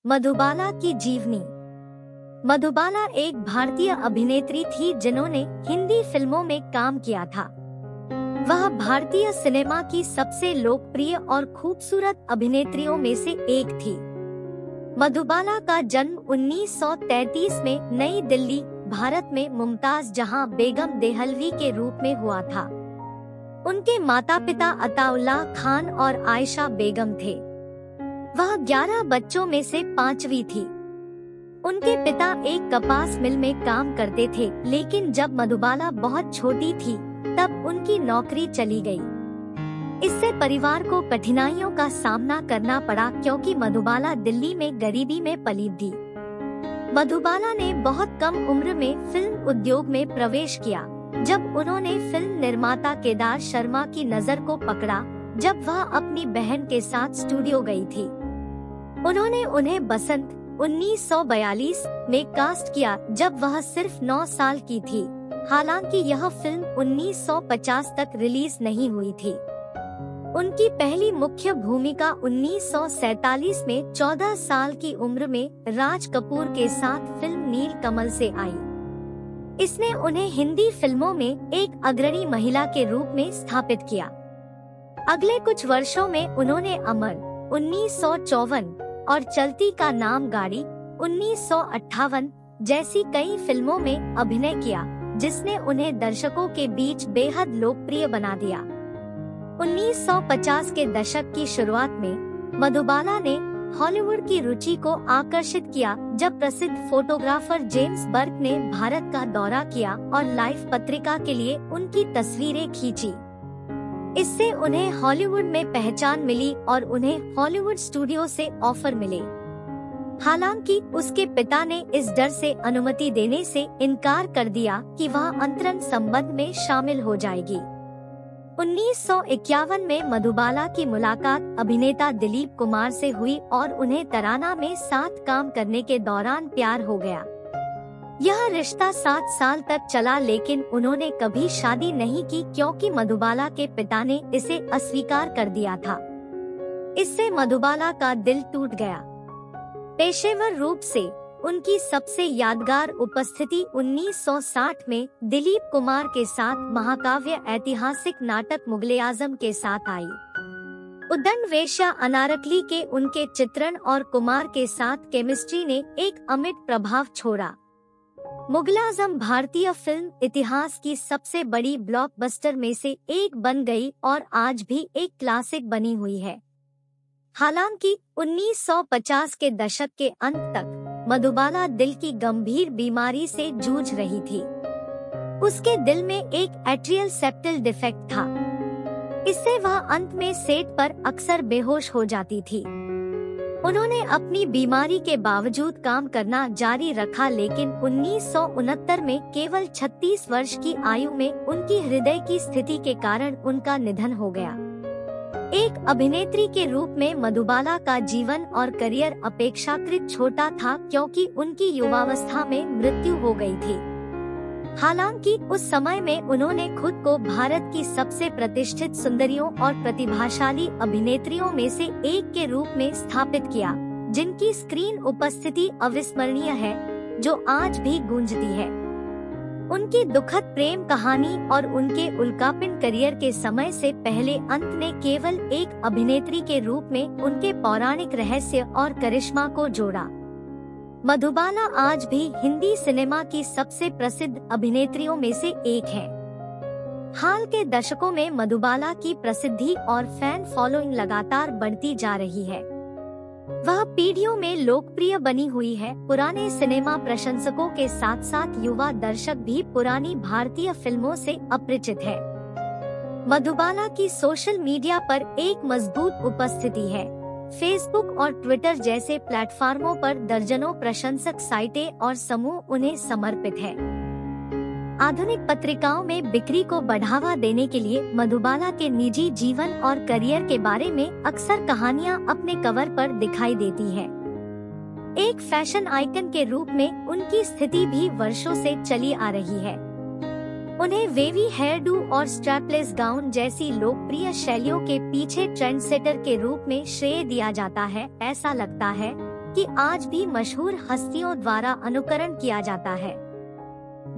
मधुबाला की जीवनी। मधुबाला एक भारतीय अभिनेत्री थी जिन्होंने हिंदी फिल्मों में काम किया था। वह भारतीय सिनेमा की सबसे लोकप्रिय और खूबसूरत अभिनेत्रियों में से एक थी। मधुबाला का जन्म 1933 में नई दिल्ली, भारत में मुमताज जहां बेगम देहलवी के रूप में हुआ था। उनके माता पिता अताउल्लाह खान और आयशा बेगम थे। वह 11 बच्चों में से 5वीं थी। उनके पिता एक कपास मिल में काम करते थे, लेकिन जब मधुबाला बहुत छोटी थी तब उनकी नौकरी चली गई। इससे परिवार को कठिनाइयों का सामना करना पड़ा क्योंकि मधुबाला दिल्ली में गरीबी में पली थी। मधुबाला ने बहुत कम उम्र में फिल्म उद्योग में प्रवेश किया, जब उन्होंने फिल्म निर्माता केदार शर्मा की नजर को पकड़ा जब वह अपनी बहन के साथ स्टूडियो गई थी। उन्होंने उन्हें बसंत 1942 में कास्ट किया जब वह सिर्फ 9 साल की थी। हालांकि यह फिल्म 1950 तक रिलीज नहीं हुई थी। उनकी पहली मुख्य भूमिका 1947 में 14 साल की उम्र में राज कपूर के साथ फिल्म नील कमल से आई। इसने उन्हें हिंदी फिल्मों में एक अग्रणी महिला के रूप में स्थापित किया। अगले कुछ वर्षों में उन्होंने अमर 1954 और चलती का नाम गाड़ी 1958 जैसी कई फिल्मों में अभिनय किया, जिसने उन्हें दर्शकों के बीच बेहद लोकप्रिय बना दिया। 1950 के दशक की शुरुआत में मधुबाला ने हॉलीवुड की रुचि को आकर्षित किया जब प्रसिद्ध फोटोग्राफर जेम्स बर्क ने भारत का दौरा किया और लाइफ पत्रिका के लिए उनकी तस्वीरें खींची। इससे उन्हें हॉलीवुड में पहचान मिली और उन्हें हॉलीवुड स्टूडियो से ऑफर मिले। हालांकि उसके पिता ने इस डर से अनुमति देने से इनकार कर दिया कि वह अंतरंग संबंध में शामिल हो जाएगी। 1951 में मधुबाला की मुलाकात अभिनेता दिलीप कुमार से हुई और उन्हें तराना में साथ काम करने के दौरान प्यार हो गया। यह रिश्ता 7 साल तक चला, लेकिन उन्होंने कभी शादी नहीं की क्योंकि मधुबाला के पिता ने इसे अस्वीकार कर दिया था। इससे मधुबाला का दिल टूट गया। पेशेवर रूप से उनकी सबसे यादगार उपस्थिति 1960 में दिलीप कुमार के साथ महाकाव्य ऐतिहासिक नाटक मुगले-आजम के साथ आई। उद्दंड वेश्या अनारकली के उनके चित्रण और कुमार के साथ केमिस्ट्री ने एक अमिट प्रभाव छोड़ा। मुगले-आजम भारतीय फिल्म इतिहास की सबसे बड़ी ब्लॉकबस्टर में से एक बन गई और आज भी एक क्लासिक बनी हुई है। हालांकि 1950 के दशक के अंत तक मधुबाला दिल की गंभीर बीमारी से जूझ रही थी। उसके दिल में एक एट्रियल सेप्टल डिफेक्ट था। इससे वह अंत में सेट पर अक्सर बेहोश हो जाती थी। उन्होंने अपनी बीमारी के बावजूद काम करना जारी रखा, लेकिन 1969 में केवल 36 वर्ष की आयु में उनकी हृदय की स्थिति के कारण उनका निधन हो गया। एक अभिनेत्री के रूप में मधुबाला का जीवन और करियर अपेक्षाकृत छोटा था क्योंकि उनकी युवावस्था में मृत्यु हो गई थी। हालांकि उस समय में उन्होंने खुद को भारत की सबसे प्रतिष्ठित सुंदरियों और प्रतिभाशाली अभिनेत्रियों में से एक के रूप में स्थापित किया, जिनकी स्क्रीन उपस्थिति अविस्मरणीय है, जो आज भी गूंजती है। उनकी दुखद प्रेम कहानी और उनके उल्कापिंड करियर के समय से पहले अंत ने केवल एक अभिनेत्री के रूप में उनके पौराणिक रहस्य और करिश्मा को जोड़ा। मधुबाला आज भी हिंदी सिनेमा की सबसे प्रसिद्ध अभिनेत्रियों में से एक है। हाल के दशकों में मधुबाला की प्रसिद्धि और फैन फॉलोइंग लगातार बढ़ती जा रही है। वह पीढ़ियों में लोकप्रिय बनी हुई है। पुराने सिनेमा प्रशंसकों के साथ साथ युवा दर्शक भी पुरानी भारतीय फिल्मों से अपरिचित है। मधुबाला की सोशल मीडिया पर एक मजबूत उपस्थिति है। फेसबुक और ट्विटर जैसे प्लेटफार्मों पर दर्जनों प्रशंसक साइटें और समूह उन्हें समर्पित है। आधुनिक पत्रिकाओं में बिक्री को बढ़ावा देने के लिए मधुबाला के निजी जीवन और करियर के बारे में अक्सर कहानियां अपने कवर पर दिखाई देती हैं। एक फैशन आइकन के रूप में उनकी स्थिति भी वर्षों से चली आ रही है। उन्हें वेवी हेयर डू और स्ट्रैपलेस गाउन जैसी लोकप्रिय शैलियों के पीछे ट्रेंडसेटर के रूप में श्रेय दिया जाता है। ऐसा लगता है कि आज भी मशहूर हस्तियों द्वारा अनुकरण किया जाता है।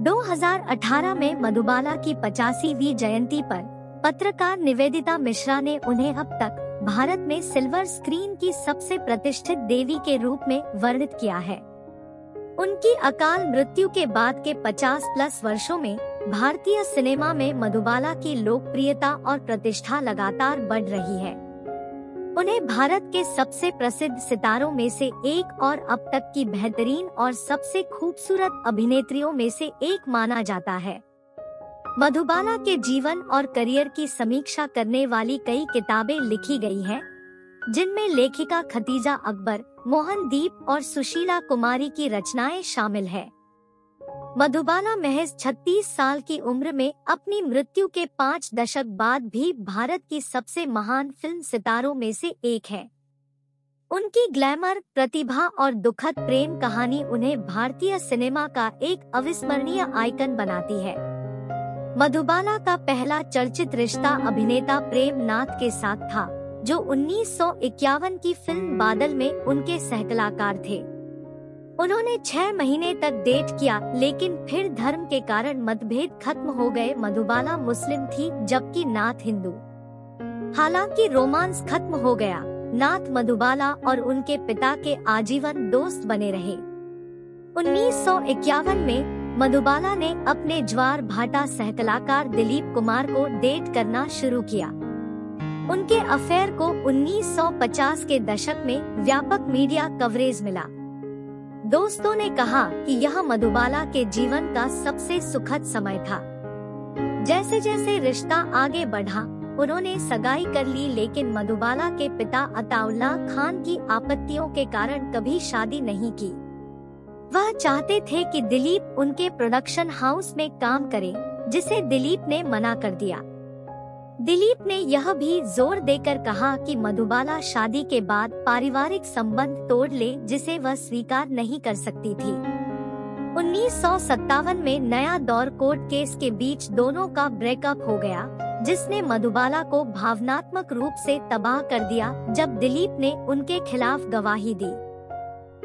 2018 में मधुबाला की 85वीं जयंती पर पत्रकार निवेदिता मिश्रा ने उन्हें अब तक भारत में सिल्वर स्क्रीन की सबसे प्रतिष्ठित देवी के रूप में वर्णित किया है। उनकी अकाल मृत्यु के बाद के 50+ वर्षों में भारतीय सिनेमा में मधुबाला की लोकप्रियता और प्रतिष्ठा लगातार बढ़ रही है। उन्हें भारत के सबसे प्रसिद्ध सितारों में से एक और अब तक की बेहतरीन और सबसे खूबसूरत अभिनेत्रियों में से एक माना जाता है। मधुबाला के जीवन और करियर की समीक्षा करने वाली कई किताबें लिखी गई हैं, जिनमें लेखिका खतीजा अकबर, मोहनदीप और सुशीला कुमारी की रचनाएं शामिल है। मधुबाला महज 36 साल की उम्र में अपनी मृत्यु के 5 दशक बाद भी भारत की सबसे महान फिल्म सितारों में से एक है। उनकी ग्लैमर, प्रतिभा और दुखद प्रेम कहानी उन्हें भारतीय सिनेमा का एक अविस्मरणीय आइकन बनाती है। मधुबाला का पहला चर्चित रिश्ता अभिनेता प्रेम नाथ के साथ था, जो 1951 की फिल्म बादल में उनके सहकलाकार थे। उन्होंने 6 महीने तक डेट किया, लेकिन फिर धर्म के कारण मतभेद खत्म हो गए। मधुबाला मुस्लिम थी जबकि नाथ हिंदू। हालांकि रोमांस खत्म हो गया, नाथ मधुबाला और उनके पिता के आजीवन दोस्त बने रहे। 1951 में मधुबाला ने अपने ज्वार भाटा सहकलाकार दिलीप कुमार को डेट करना शुरू किया। उनके अफेयर को 1950 के दशक में व्यापक मीडिया कवरेज मिला। दोस्तों ने कहा कि यह मधुबाला के जीवन का सबसे सुखद समय था। जैसे जैसे रिश्ता आगे बढ़ा, उन्होंने सगाई कर ली, लेकिन मधुबाला के पिता अताउल्लाह खान की आपत्तियों के कारण कभी शादी नहीं की। वह चाहते थे कि दिलीप उनके प्रोडक्शन हाउस में काम करे, जिसे दिलीप ने मना कर दिया। दिलीप ने यह भी जोर देकर कहा कि मधुबाला शादी के बाद पारिवारिक संबंध तोड़ ले, जिसे वह स्वीकार नहीं कर सकती थी। 1957 में नया दौर कोर्ट केस के बीच दोनों का ब्रेकअप हो गया, जिसने मधुबाला को भावनात्मक रूप से तबाह कर दिया जब दिलीप ने उनके खिलाफ गवाही दी।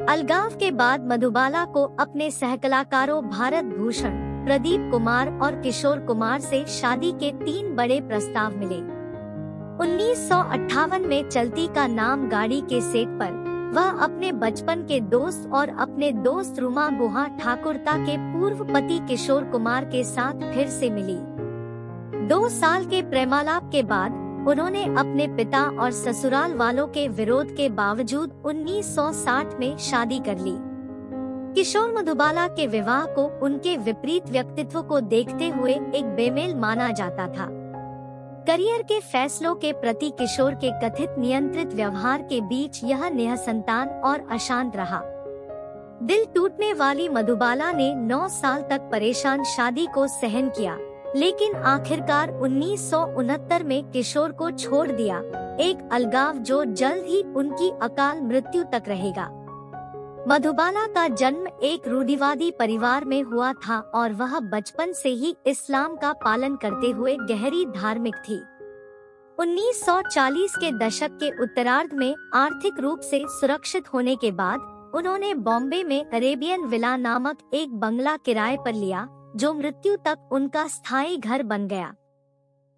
अलगाव के बाद मधुबाला को अपने सहकलाकारों भारत भूषण, प्रदीप कुमार और किशोर कुमार से शादी के 3 बड़े प्रस्ताव मिले। 1958 में चलती का नाम गाड़ी के सेट पर वह अपने बचपन के दोस्त और अपने दोस्त रुमा गुहा ठाकुरता के पूर्व पति किशोर कुमार के साथ फिर से मिली। 2 साल के प्रेमालाप के बाद उन्होंने अपने पिता और ससुराल वालों के विरोध के बावजूद 1960 में शादी कर ली। किशोर मधुबाला के विवाह को उनके विपरीत व्यक्तित्व को देखते हुए एक बेमेल माना जाता था। करियर के फैसलों के प्रति किशोर के कथित नियंत्रित व्यवहार के बीच यह निःसंतान और अशांत रहा। दिल टूटने वाली मधुबाला ने 9 साल तक परेशान शादी को सहन किया, लेकिन आखिरकार 1969 में किशोर को छोड़ दिया, एक अलगाव जो जल्द ही उनकी अकाल मृत्यु तक रहेगा। मधुबाला का जन्म एक रूढ़िवादी परिवार में हुआ था और वह बचपन से ही इस्लाम का पालन करते हुए गहरी धार्मिक थी। 1940 के दशक के उत्तरार्ध में आर्थिक रूप से सुरक्षित होने के बाद उन्होंने बॉम्बे में अरेबियन विला नामक एक बंगला किराए पर लिया, जो मृत्यु तक उनका स्थायी घर बन गया।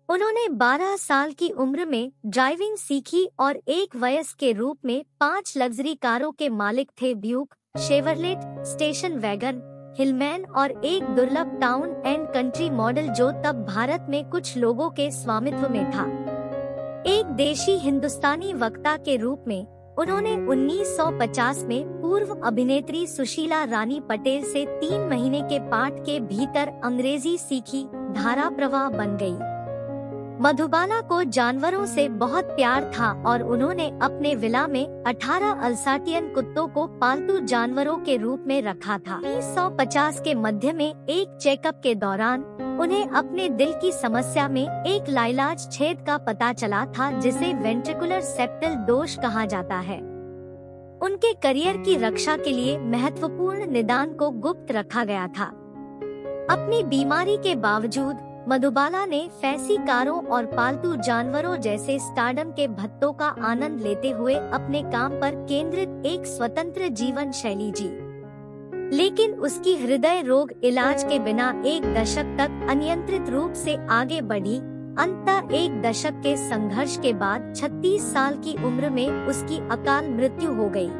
उन्होंने 12 साल की उम्र में ड्राइविंग सीखी और एक वयस्क के रूप में 5 लग्जरी कारों के मालिक थे, Buick, Chevrolet, station wagon, Hillman और एक दुर्लभ टाउन एंड कंट्री मॉडल जो तब भारत में कुछ लोगों के स्वामित्व में था। एक देशी हिंदुस्तानी वक्ता के रूप में उन्होंने 1950 में पूर्व अभिनेत्री सुशीला रानी पटेल से 3 महीने के पाठ के भीतर अंग्रेजी सीखी, धारा प्रवाह बन गई। मधुबाला को जानवरों से बहुत प्यार था और उन्होंने अपने विला में 18 अल्साटियन कुत्तों को पालतू जानवरों के रूप में रखा था। 1950 के मध्य में एक चेकअप के दौरान उन्हें अपने दिल की समस्या में एक लाइलाज छेद का पता चला था, जिसे वेंट्रिकुलर सेप्टल दोष कहा जाता है। उनके करियर की रक्षा के लिए महत्वपूर्ण निदान को गुप्त रखा गया था। अपनी बीमारी के बावजूद मधुबाला ने फैंसी कारों और पालतू जानवरों जैसे स्टारडम के भत्तों का आनंद लेते हुए अपने काम पर केंद्रित एक स्वतंत्र जीवन शैली जी। लेकिन उसकी हृदय रोग इलाज के बिना एक दशक तक अनियंत्रित रूप से आगे बढ़ी। अंततः एक दशक के संघर्ष के बाद 36 साल की उम्र में उसकी अकाल मृत्यु हो गई।